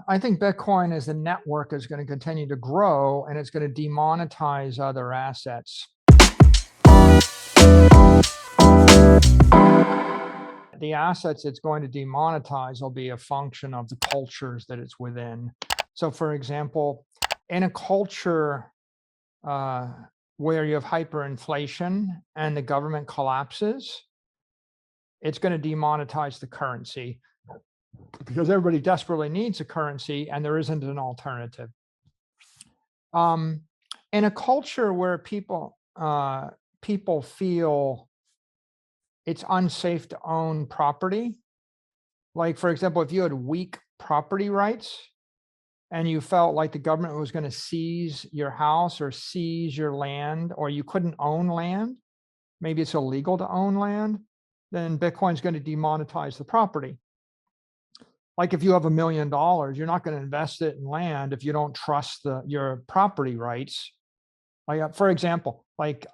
I think Bitcoin as a network is going to continue to grow, and it's going to demonetize other assets. The assets it's going to demonetize will be a function of the cultures that it's within. So, for example, in a culture where you have hyperinflation and the government collapses, it's going to demonetize the currency because everybody desperately needs a currency and there isn't an alternative. In a culture where people feel it's unsafe to own property, like, for example, if you had weak property rights and you felt like the government was going to seize your house or seize your land, or you couldn't own land, maybe it's illegal to own land, then Bitcoin's going to demonetize the property. Like if you have $1 million, you're not going to invest it in land if you don't trust your property rights. Like, for example, like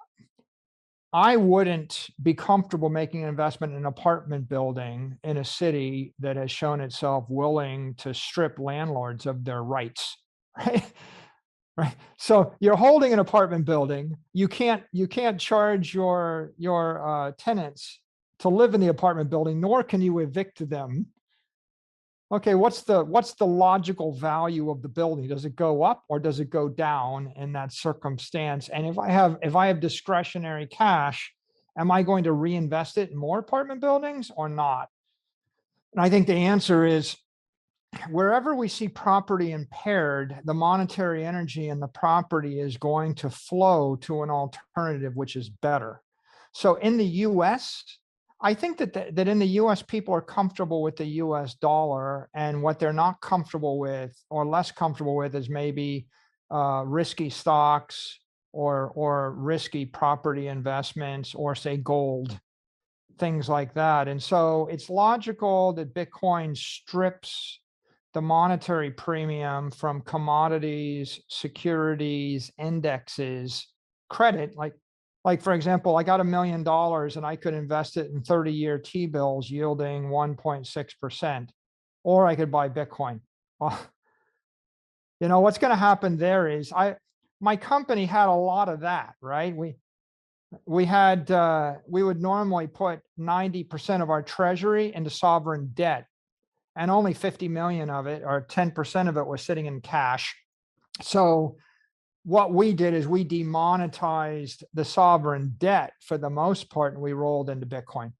I wouldn't be comfortable making an investment in an apartment building in a city that has shown itself willing to strip landlords of their rights, right? Right. So you're holding an apartment building. You can't charge your tenants to live in the apartment building, nor can you evict them. Okay, what's the logical value of the building? Does it go up or does it go down in that circumstance? And if I have discretionary cash, am I going to reinvest it in more apartment buildings or not? And I think the answer is wherever we see property impaired, the monetary energy in the property is going to flow to an alternative which is better. So in the US, I think that in the US, people are comfortable with the US dollar, and what they're not comfortable with or less comfortable with is maybe risky stocks or risky property investments, or say gold, things like that. And so it's logical that Bitcoin strips the monetary premium from commodities, securities, indexes, credit. Like for example, I got $1 million and I could invest it in 30-year T-bills yielding 1.6%, or I could buy Bitcoin. Well, you know, what's going to happen there is my company had a lot of that, right? We would normally put 90% of our treasury into sovereign debt, and only 50 million of it, or 10% of it, was sitting in cash. So what we did is we demonetized the sovereign debt for the most part, and we rolled into Bitcoin.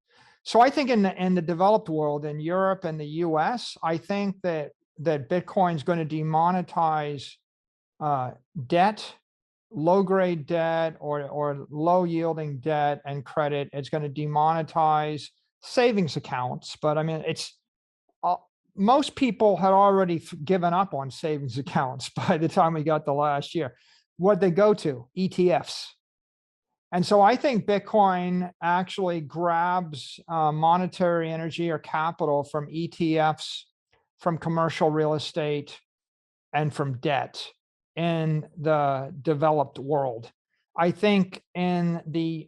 So I think in the developed world, in Europe and the US, I think that Bitcoin's going to demonetize debt, low-grade debt or low-yielding debt and credit. It's going to demonetize savings accounts, but I mean, most people had already given up on savings accounts by the time we got to last year. What they go to? ETFs. And so I think Bitcoin actually grabs monetary energy or capital from ETFs, from commercial real estate, and from debt in the developed world. I think in the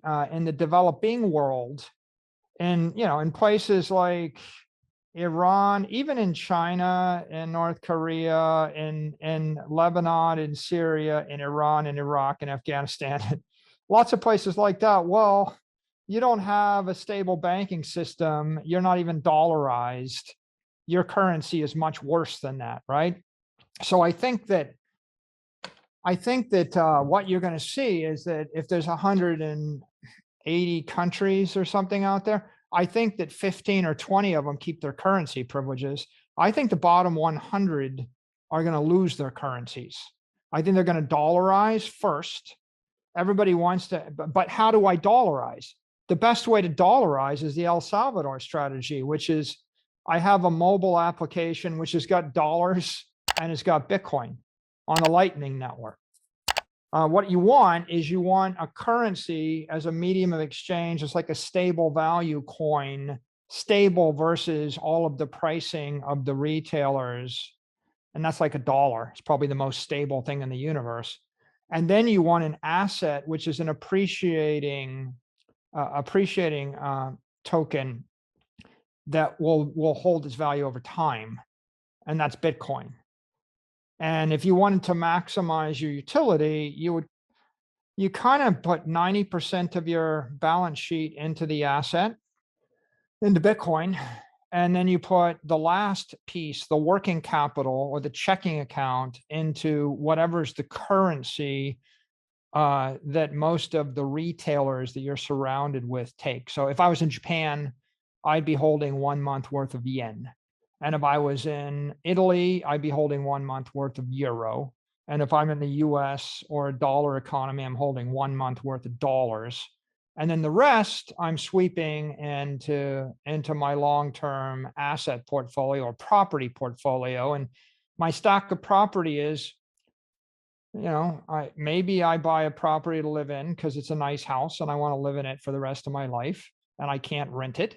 developing world, in places like Iran, even in China, in North Korea, in Lebanon, in Syria, in Iran, in Iraq, and Afghanistan, lots of places like that. Well, you don't have a stable banking system. You're not even dollarized. Your currency is much worse than that, right? So I think that what you're going to see is that if there's 180 countries or something out there, I think that 15 or 20 of them keep their currency privileges. I think the bottom 100 are going to lose their currencies. I think they're going to dollarize first. Everybody wants to, but how do I dollarize? The best way to dollarize is the El Salvador strategy, which is I have a mobile application which has got dollars and it's got Bitcoin on the Lightning Network. What you want is you want a currency as a medium of exchange. It's like a stable value coin, stable versus all of the pricing of the retailers. And that's like $1. It's probably the most stable thing in the universe. And then you want an asset, which is an appreciating token that will hold its value over time. And that's Bitcoin. And if you wanted to maximize your utility, you kind of put 90% of your balance sheet into the asset, into Bitcoin. And then you put the last piece, the working capital or the checking account, into whatever's the currency that most of the retailers that you're surrounded with take. So if I was in Japan, I'd be holding 1 month worth of yen. And if I was in Italy, I'd be holding 1 month worth of euro. And if I'm in the US or a dollar economy, I'm holding 1 month worth of dollars. And then the rest I'm sweeping into my long-term asset portfolio or property portfolio. And my stock of property is, maybe I buy a property to live in because it's a nice house and I want to live in it for the rest of my life and I can't rent it.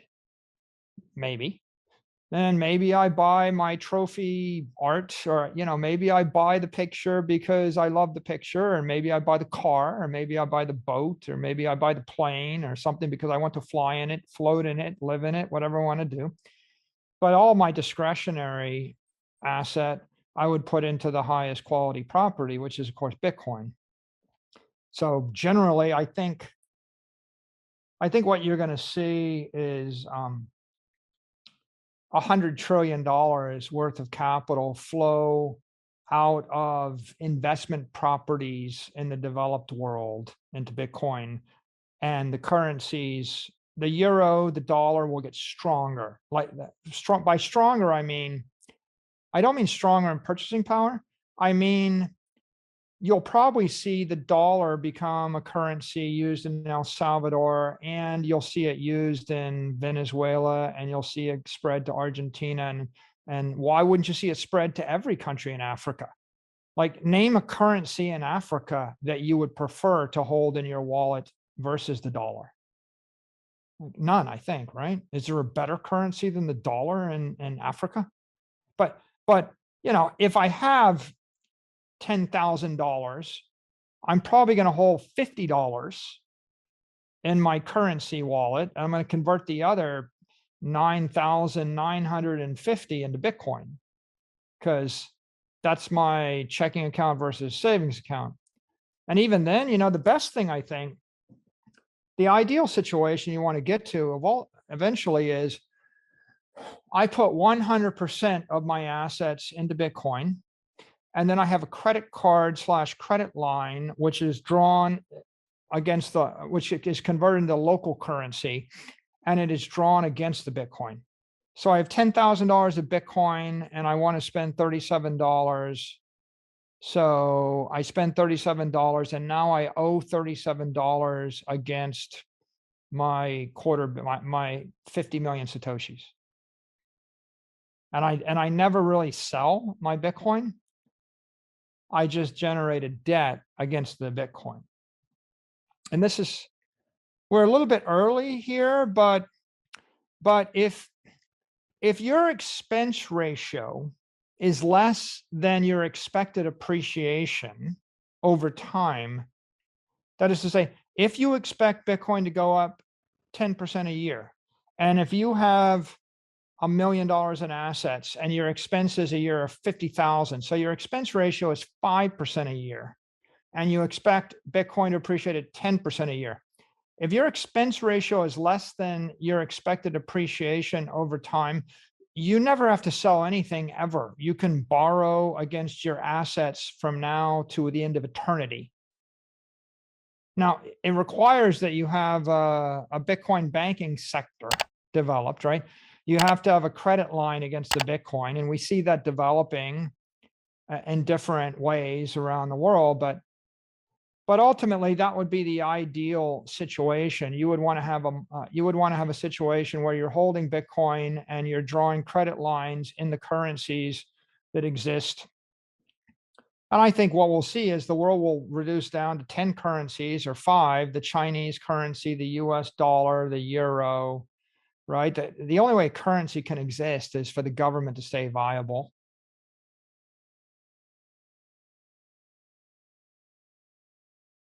Maybe. And maybe I buy my trophy art, or, maybe I buy the picture because I love the picture, or maybe I buy the car, or maybe I buy the boat, or maybe I buy the plane or something because I want to fly in it, float in it, live in it, whatever I want to do. But all my discretionary asset, I would put into the highest quality property, which is of course Bitcoin. So generally, I think what you're going to see is $100 trillion worth of capital flow out of investment properties in the developed world into Bitcoin, and the currencies, the euro, the dollar will get stronger. Like that. By stronger, I don't mean stronger in purchasing power. I mean, you'll probably see the dollar become a currency used in El Salvador, and you'll see it used in Venezuela, and you'll see it spread to Argentina. And why wouldn't you see it spread to every country in Africa? Like, name a currency in Africa that you would prefer to hold in your wallet versus the dollar. None, I think, right? Is there a better currency than the dollar in Africa? But if I have $10,000, I'm probably going to hold $50 in my currency wallet. I'm going to convert the other 9,950 into Bitcoin, because that's my checking account versus savings account. And even then, the best thing, I think, the ideal situation you want to get to eventually is, I put 100% of my assets into Bitcoin. And then I have a credit card / credit line, which is drawn against which is converted into local currency, and it is drawn against the Bitcoin. So I have $10,000 of Bitcoin and I want to spend $37. So I spend $37 and now I owe $37 against my my 50 million Satoshis. And I never really sell my Bitcoin. I just generated debt against the Bitcoin. And we're a little bit early here, but if your expense ratio is less than your expected appreciation over time, that is to say, if you expect Bitcoin to go up 10% a year, and if you have $1 million in assets and your expenses a year of 50,000. So your expense ratio is 5% a year, and you expect Bitcoin to appreciate at 10% a year. If your expense ratio is less than your expected appreciation over time, you never have to sell anything ever. You can borrow against your assets from now to the end of eternity. Now, it requires that you have a Bitcoin banking sector developed, right? You have to have a credit line against the Bitcoin, and we see that developing in different ways around the world. But ultimately, that would be the ideal situation. You would want to have a situation where you're holding Bitcoin and you're drawing credit lines in the currencies that exist. And I think what we'll see is the world will reduce down to 10 currencies or 5: the Chinese currency, the US dollar, the euro. Right? The only way currency can exist is for the government to stay viable.